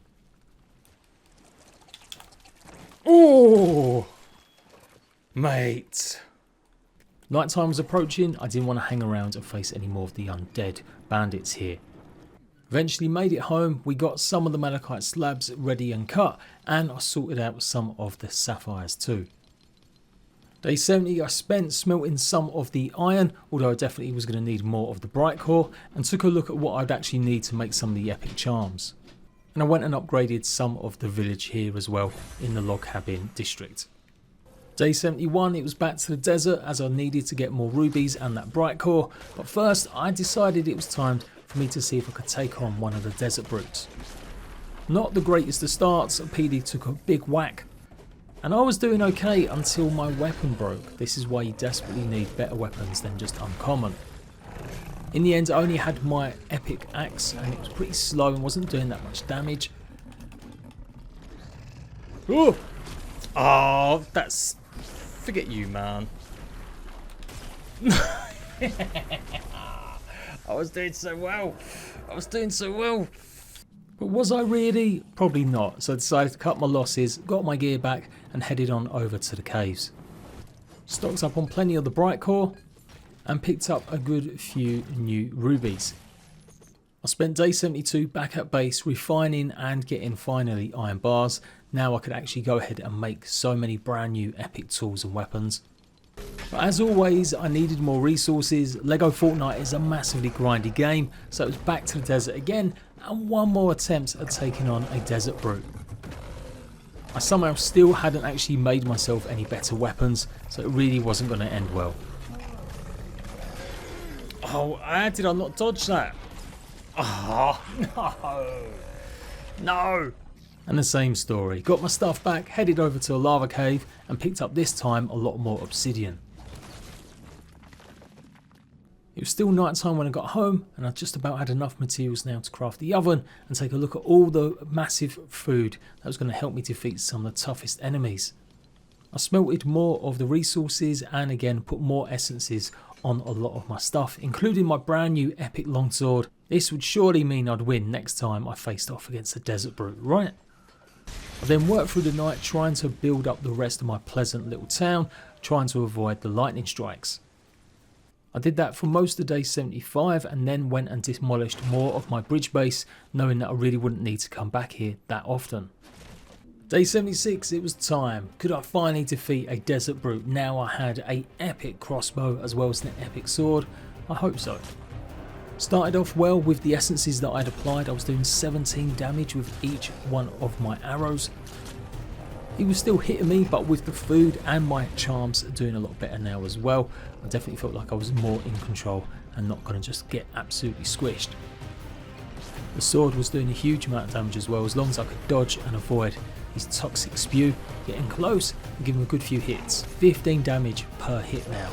Oh, mate. Nighttime was approaching, I didn't want to hang around and face any more of the undead bandits here. Eventually made it home, we got some of the malachite slabs ready and cut, and I sorted out some of the sapphires too. Day 70 I spent smelting some of the iron, although I definitely was going to need more of the bright core, and took a look at what I'd actually need to make some of the epic charms. And I went and upgraded some of the village here as well in the log cabin district. Day 71 it was back to the desert as I needed to get more rubies and that bright core, but first I decided it was time for me to see if I could take on one of the desert brutes. Not the greatest of starts, PD took a big whack. And I was doing okay until my weapon broke. This is why you desperately need better weapons than just uncommon. In the end I only had my epic axe and it was pretty slow and wasn't doing that much damage. Ooh. Oh, that's... Forget you, man. I was doing so well. But was I really? Probably not. So I decided to cut my losses, got my gear back and headed on over to the caves. Stocked up on plenty of the bright core and picked up a good few new rubies. I spent day 72 back at base refining and getting finally iron bars. Now I could actually go ahead and make so many brand new epic tools and weapons. But as always I needed more resources. Lego Fortnite is a massively grindy game, so it was back to the desert again and one more attempt at taking on a desert brute. I somehow still hadn't actually made myself any better weapons, so it really wasn't going to end well. Oh, how did I not dodge that? Oh, no. And the same story. Got my stuff back, headed over to a lava cave and picked up this time a lot more obsidian. It was still night time when I got home and I just about had enough materials now to craft the oven and take a look at all the massive food that was going to help me defeat some of the toughest enemies. I smelted more of the resources and again put more essences on a lot of my stuff, including my brand new epic longsword. This would surely mean I'd win next time I faced off against the desert brute, right? I then worked through the night trying to build up the rest of my pleasant little town, trying to avoid the lightning strikes. I did that for most of day 75 and then went and demolished more of my bridge base, knowing that I really wouldn't need to come back here that often. Day 76, it was time. Could I finally defeat a desert brute? Now I had an epic crossbow as well as an epic sword. I hope so. Started off well with the essences that I'd applied. I was doing 17 damage with each one of my arrows. He was still hitting me, but with the food and my charms doing a lot better now as well. I definitely felt like I was more in control and not going to just get absolutely squished. The sword was doing a huge amount of damage as well, as long as I could dodge and avoid his toxic spew, getting close and giving him a good few hits. 15 damage per hit now.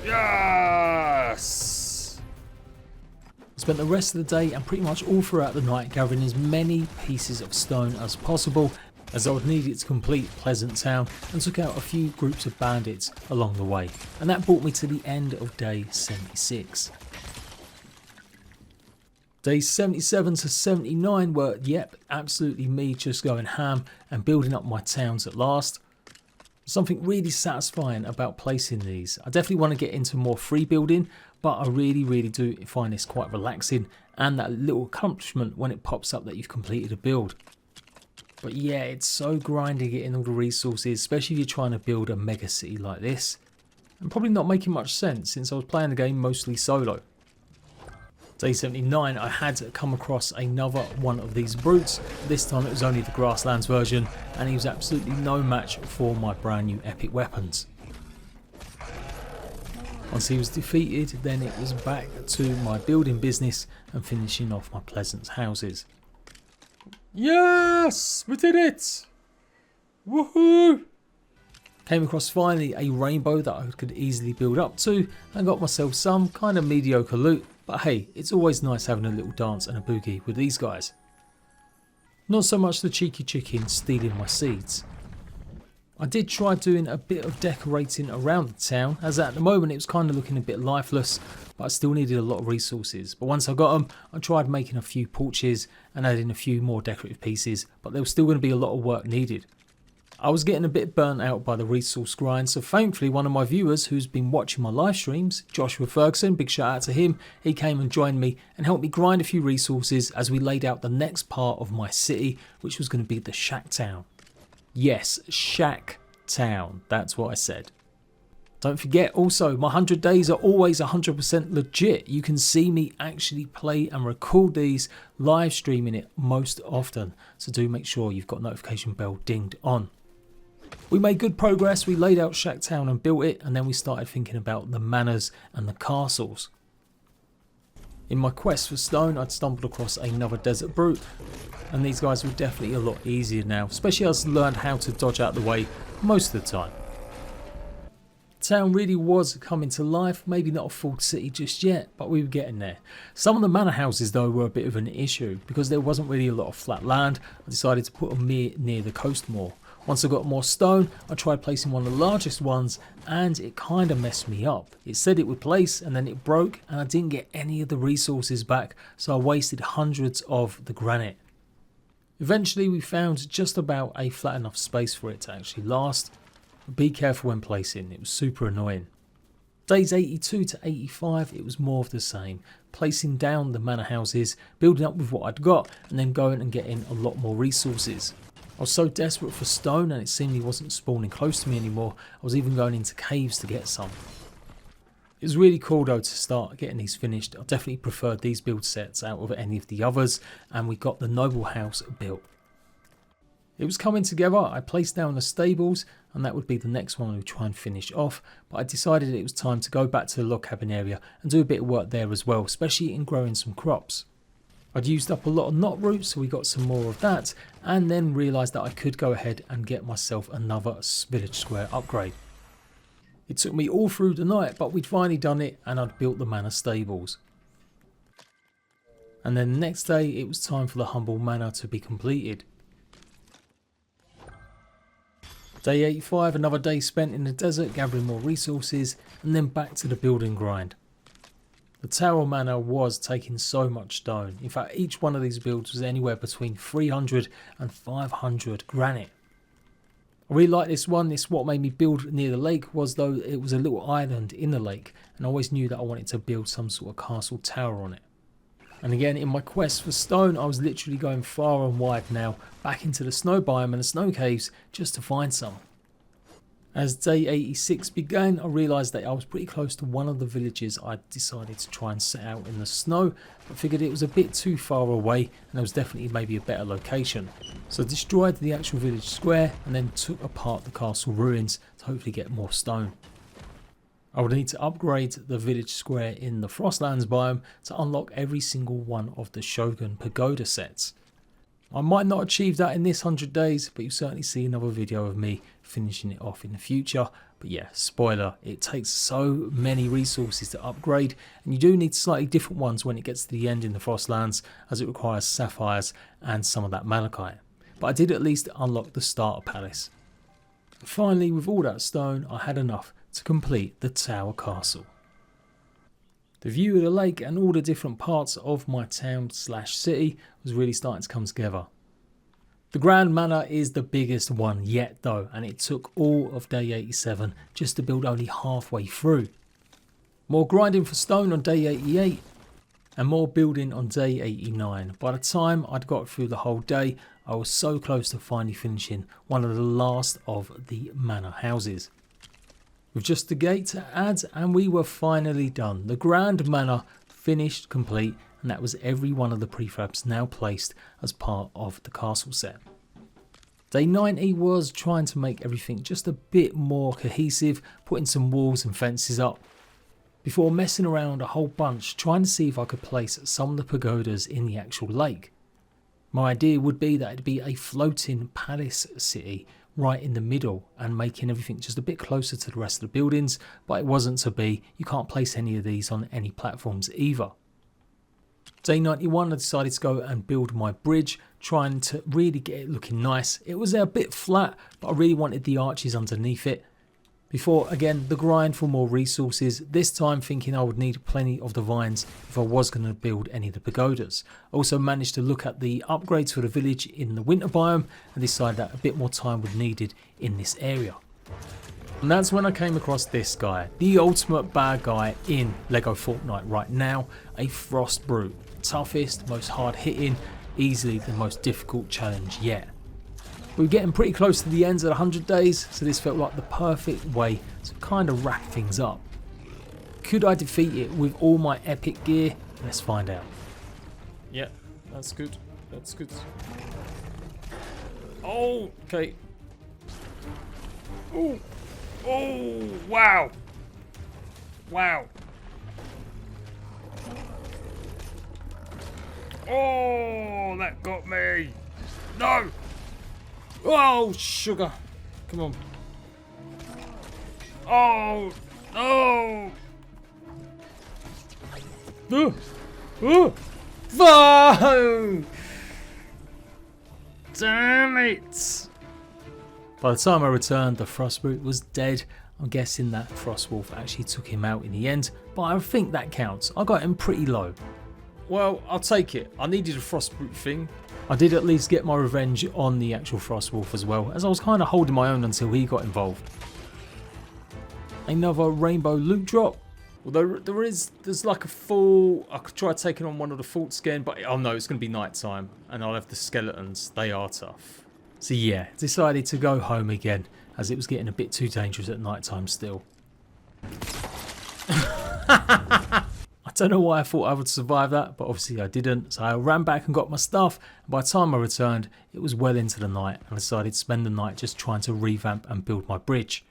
Yes! I spent the rest of the day and pretty much all throughout the night gathering as many pieces of stone as possible, as I would need it to complete Pleasant Town, and took out a few groups of bandits along the way. And that brought me to the end of day 76. Days 77 to 79 were, yep, absolutely me just going ham and building up my towns at last. Something really satisfying about placing these. I definitely want to get into more free building, but I really do find this quite relaxing, and that little accomplishment when it pops up that you've completed a build. But yeah, it's so grindy getting all the resources, especially if you're trying to build a mega city like this. And probably not making much sense since I was playing the game mostly solo. Day 79, I had come across another one of these brutes. This time it was only the Grasslands version, and he was absolutely no match for my brand new epic weapons. Once he was defeated, then it was back to my building business and finishing off my pleasant houses. Yes! We did it! Woohoo! Came across finally a rainbow that I could easily build up to and got myself some kind of mediocre loot, but hey, it's always nice having a little dance and a boogie with these guys. Not so much the cheeky chicken stealing my seeds. I did try doing a bit of decorating around the town, as at the moment it was kind of looking a bit lifeless, but I still needed a lot of resources. But once I got them, I tried making a few porches and adding a few more decorative pieces, but there was still going to be a lot of work needed. I was getting a bit burnt out by the resource grind, so thankfully one of my viewers who's been watching my live streams, Joshua Ferguson, big shout out to him, he came and joined me and helped me grind a few resources as we laid out the next part of my city, which was going to be the Shack Town. Yes, Shack Town, that's what I said. Don't forget also, my 100 days are always 100% legit. You can see me actually play and record these, live streaming it most often, so do make sure you've got notification bell dinged on. We made good progress, we laid out Shack Town and built it, and then we started thinking about the manors and the castles. In my quest for stone, I'd stumbled across another desert brute, and these guys were definitely a lot easier now, especially as I learned how to dodge out the way most of the time. The town really was coming to life, maybe not a full city just yet, but we were getting there. Some of the manor houses though were a bit of an issue, because there wasn't really a lot of flat land. I decided to put them near the coast more. Once I got more stone, I tried placing one of the largest ones and it kind of messed me up. It said it would place and then it broke and I didn't get any of the resources back, so I wasted hundreds of the granite. Eventually we found just about a flat enough space for it to actually last. But be careful when placing, it was super annoying. Days 82 to 85 it was more of the same, placing down the manor houses, building up with what I'd got and then going and getting a lot more resources. I was so desperate for stone and it seemingly wasn't spawning close to me anymore. I was even going into caves to get some. It was really cool though to start getting these finished. I definitely preferred these build sets out of any of the others, and we got the noble house built. It was coming together. I placed down the stables and that would be the next one I would try and finish off, but I decided it was time to go back to the log cabin area and do a bit of work there as well, especially in growing some crops. I'd used up a lot of knot roots, so we got some more of that, and then realised that I could go ahead and get myself another village square upgrade. It took me all through the night, but we'd finally done it and I'd built the manor stables. And then the next day it was time for the humble manor to be completed. Day 85, another day spent in the desert gathering more resources, and then back to the building grind. The Tower Manor was taking so much stone. In fact, each one of these builds was anywhere between 300 and 500 granite. I really like this one. This what made me build near the lake was though it was a little island in the lake, and I always knew that I wanted to build some sort of castle tower on it. And again, in my quest for stone, I was literally going far and wide now, back into the snow biome and the snow caves just to find some. As day 86 began, I realised that I was pretty close to one of the villages I decided to try and set out in the snow, but figured it was a bit too far away and there was definitely maybe a better location. So I destroyed the actual village square and then took apart the castle ruins to hopefully get more stone. I would need to upgrade the village square in the Frostlands biome to unlock every single one of the Shogun pagoda sets. I might not achieve that in this 100 days, but you'll certainly see another video of me finishing it off in the future. But yeah, spoiler, it takes so many resources to upgrade, and you do need slightly different ones when it gets to the end in the Frostlands, as it requires sapphires and some of that malachite. But I did at least unlock the starter palace. And finally, with all that stone, I had enough to complete the tower castle. The view of the lake and all the different parts of my town slash city was really starting to come together. The Grand Manor is the biggest one yet though, and it took all of day 87 just to build only halfway through. More grinding for stone on day 88 and more building on day 89. By the time I'd got through the whole day, I was so close to finally finishing one of the last of the manor houses. With just the gate to add and we were finally done. The Grand Manor finished complete, and that was every one of the prefabs now placed as part of the castle set. Day 90 was trying to make everything just a bit more cohesive, putting some walls and fences up, before messing around a whole bunch trying to see if I could place some of the pagodas in the actual lake. My idea would be that it'd be a floating palace city right in the middle and making everything just a bit closer to the rest of the buildings, but it wasn't to be. You can't place any of these on any platforms either. Day 91 I decided to go and build my bridge, trying to really get it looking nice. It was a bit flat, but I really wanted the arches underneath it. Before again the grind for more resources, this time thinking I would need plenty of the vines if I was going to build any of the pagodas. Also managed to look at the upgrades for the village in the winter biome and decided that a bit more time was needed in this area. And that's when I came across this guy, the ultimate bad guy in LEGO Fortnite right now, a Frost Brute. Toughest, most hard hitting, easily the most difficult challenge yet. We were getting pretty close to the ends of 100 days, so this felt like the perfect way to kind of wrap things up. Could I defeat it with all my epic gear? Let's find out. Yeah, that's good. That's good. Oh, okay. Oh, oh, wow. Wow. Oh, that got me. No. Oh, sugar. Come on. Oh, no. Fuck! Damn it. By the time I returned, the Frost Brute was dead. I'm guessing that Frost Wolf actually took him out in the end, but I think that counts. I got him pretty low. Well, I'll take it. I needed a Frost Brute thing. I did at least get my revenge on the actual Frost Wolf as well, as I was kind of holding my own until he got involved. Another rainbow loot drop. Although there's like a full, I could try taking on one of the forts again, but oh no, it's going to be night time and I'll have the skeletons. They are tough. So yeah, decided to go home again as it was getting a bit too dangerous at night time still. I don't know why I thought I would survive that, but obviously I didn't. So I ran back and got my stuff. And by the time I returned, it was well into the night and I decided to spend the night just trying to revamp and build my bridge.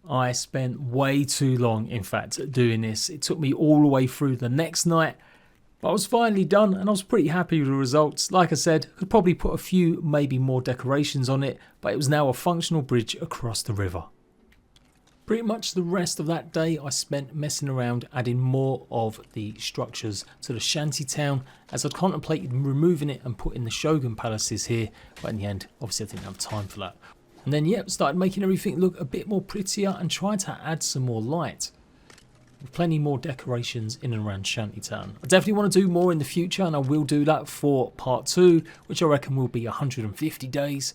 I spent way too long, in fact, doing this. It took me all the way through the next night, but I was finally done and I was pretty happy with the results. Like I said, I could probably put a few, maybe more decorations on it, but it was now a functional bridge across the river. Pretty much the rest of that day I spent messing around adding more of the structures to the shanty town as I'd contemplated removing it and putting the Shogun palaces here, but in the end obviously I didn't have time for that. And then yep, started making everything look a bit more prettier and trying to add some more light. With plenty more decorations in and around Shantytown. I definitely want to do more in the future and I will do that for part 2, which I reckon will be 150 days.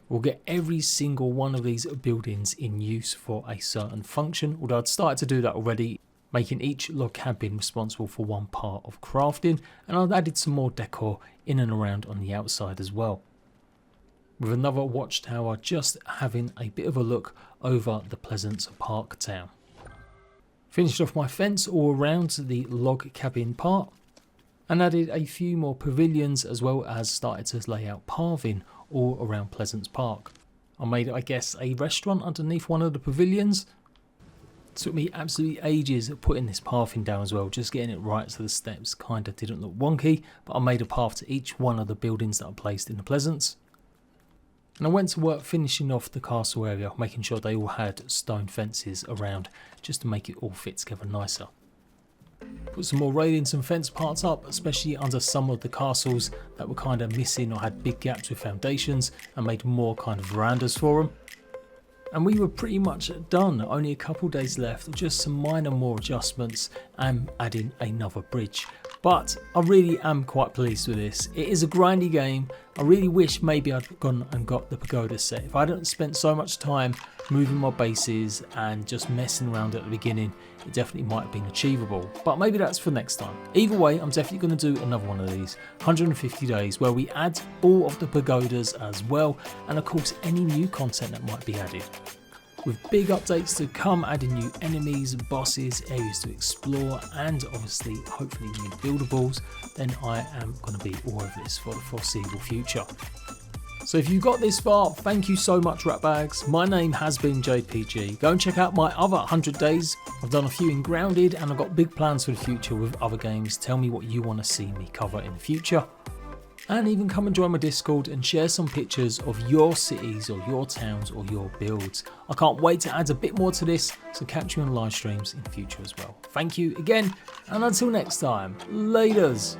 We'll get every single one of these buildings in use for a certain function, although I'd started to do that already, making each log cabin responsible for one part of crafting, and I've added some more decor in and around on the outside as well. With another watchtower just having a bit of a look over the Pleasance Park town. Finished off my fence all around the log cabin part and added a few more pavilions as well as started to lay out pathing all around Pleasance Park. I made, I guess, a restaurant underneath one of the pavilions. It took me absolutely ages putting this pathing down as well, just getting it right so the steps kind of didn't look wonky, but I made a path to each one of the buildings that I placed in the Pleasance. And I went to work finishing off the castle area, making sure they all had stone fences around just to make it all fit together nicer. Put some more railings and fence parts up, especially under some of the castles that were kind of missing or had big gaps with foundations, and made more kind of verandas for them. And we were pretty much done, only a couple days left, just some minor more adjustments and adding another bridge. But I really am quite pleased with this. It is a grindy game. I really wish maybe I'd gone and got the pagoda set. If I hadn't spent so much time moving my bases and just messing around at the beginning, it definitely might have been achievable. But maybe that's for next time. Either way, I'm definitely going to do another one of these 150 days where we add all of the pagodas as well, and of course any new content that might be added. With big updates to come, adding new enemies, bosses, areas to explore, and obviously hopefully new buildables, then I am going to be all of this for the foreseeable future. So if you got this far, thank you so much, ratbags. My name has been JADE PG. Go and check out my other 100 days. I've done a few in Grounded and I've got big plans for the future with other games. Tell me what you want to see me cover in the future. And even come and join my Discord and share some pictures of your cities or your towns or your builds. I can't wait to add a bit more to this, so catch me on live streams in the future as well. Thank you again, and until next time, laters.